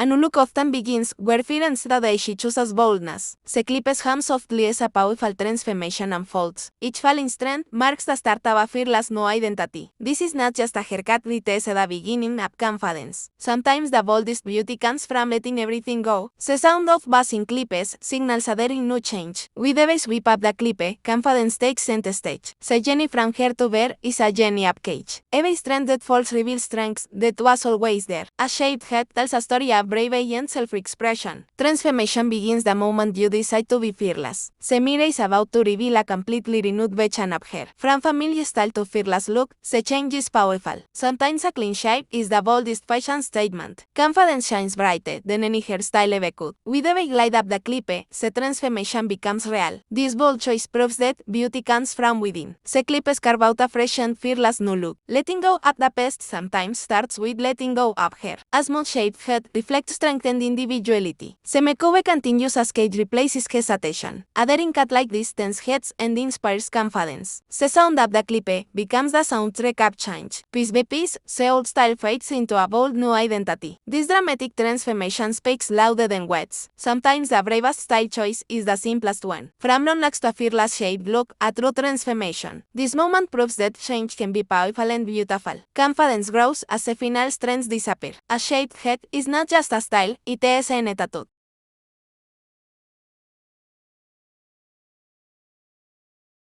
A new look often begins where fear ends the day she chooses boldness. The clip's hum softly as a powerful transformation unfolds. Each falling strand marks the start of a fearless new identity. This is not just a haircut, it is the beginning of confidence. Sometimes the boldest beauty comes from letting everything go. The sound of buzzing clips signals a daring new change. With every sweep of the clip, confidence takes center stage. The journey from hair to bear is a journey up cage. Every strand that falls reveals strength that was always there. A shaved head tells a story of bravery and self-expression. Transformation begins the moment you decide to be fearless. The mirror is about to reveal a completely renewed version of hair. From familiar style to fearless look, the change is powerful. Sometimes a clean shave is the boldest fashion statement. Confidence shines brighter than any hairstyle ever could. With every glide up the clip, the transformation becomes real. This bold choice proves that beauty comes from within. The clips carve out a fresh and fearless new look. Letting go of the past sometimes starts with letting go of hair. A smooth shaved head reflects strength and individuality. The makeover continues as Kate replaces hesitation. A daring cut like this turns heads and inspires confidence. The sound of the clip becomes the soundtrack of change. Piece by piece, the old style fades into a bold new identity. This dramatic transformation speaks louder than words. Sometimes the bravest style choice is the simplest one. From long locks to a fearless shaved look, a true transformation. This moment proves that change can be powerful and beautiful. Confidence grows as the final strands disappear. A shaved head is not just a style, it is an attitude.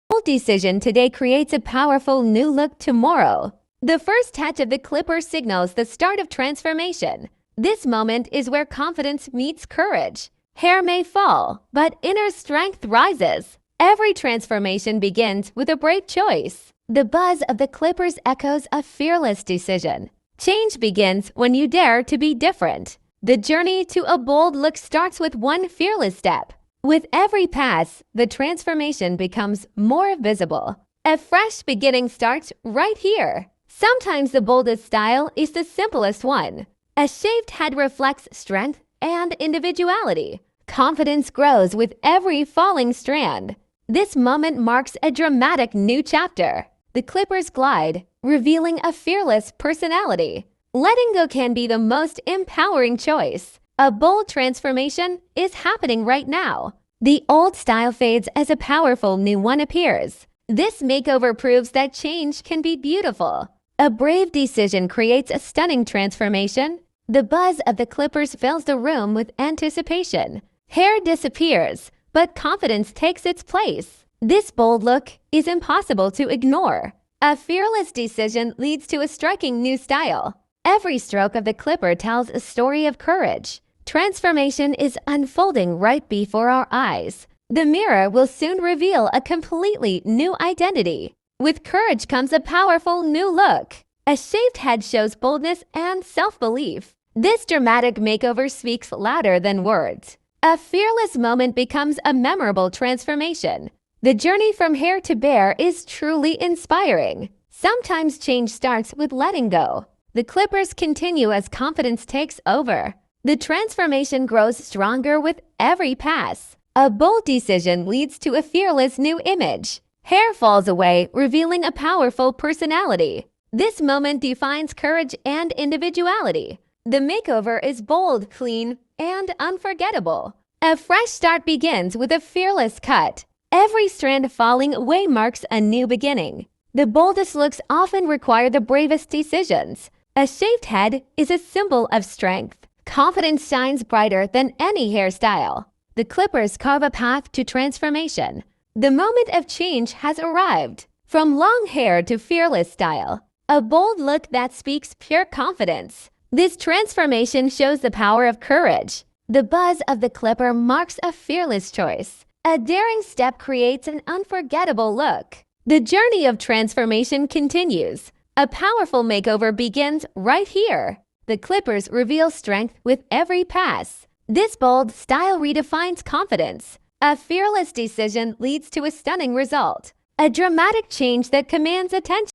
Bold decision today creates a powerful new look tomorrow. The first touch of the clipper signals the start of transformation. This moment is where confidence meets courage. Hair may fall, but inner strength rises. Every transformation begins with a brave choice. The buzz of the clippers echoes a fearless decision. Change begins when you dare to be different. The journey to a bold look starts with one fearless step. With every pass, the transformation becomes more visible. A fresh beginning starts right here. Sometimes the boldest style is the simplest one. A shaved head reflects strength and individuality. Confidence grows with every falling strand. This moment marks a dramatic new chapter. The clippers glide, revealing a fearless personality. Letting go can be the most empowering choice. A bold transformation is happening right now. The old style fades as a powerful new one appears. This makeover proves that change can be beautiful. A brave decision creates a stunning transformation. The buzz of the clippers fills the room with anticipation. Hair disappears, but confidence takes its place. This bold look is impossible to ignore. A fearless decision leads to a striking new style. Every stroke of the clipper tells a story of courage. Transformation is unfolding right before our eyes. The mirror will soon reveal a completely new identity. With courage comes a powerful new look. A shaved head shows boldness and self-belief. This dramatic makeover speaks louder than words. A fearless moment becomes a memorable transformation. The journey from hair to bear is truly inspiring. Sometimes change starts with letting go. The clippers continue as confidence takes over. The transformation grows stronger with every pass. A bold decision leads to a fearless new image. Hair falls away, revealing a powerful personality. This moment defines courage and individuality. The makeover is bold, clean, and unforgettable. A fresh start begins with a fearless cut. Every strand falling away marks a new beginning. The boldest looks often require the bravest decisions. A shaved head is a symbol of strength. Confidence shines brighter than any hairstyle. The clippers carve a path to transformation. The moment of change has arrived. From long hair to fearless style, a bold look that speaks pure confidence. This transformation shows the power of courage. The buzz of the clipper marks a fearless choice. A daring step creates an unforgettable look. The journey of transformation continues. A powerful makeover begins right here. The clippers reveal strength with every pass. This bold style redefines confidence. A fearless decision leads to a stunning result. A dramatic change that commands attention.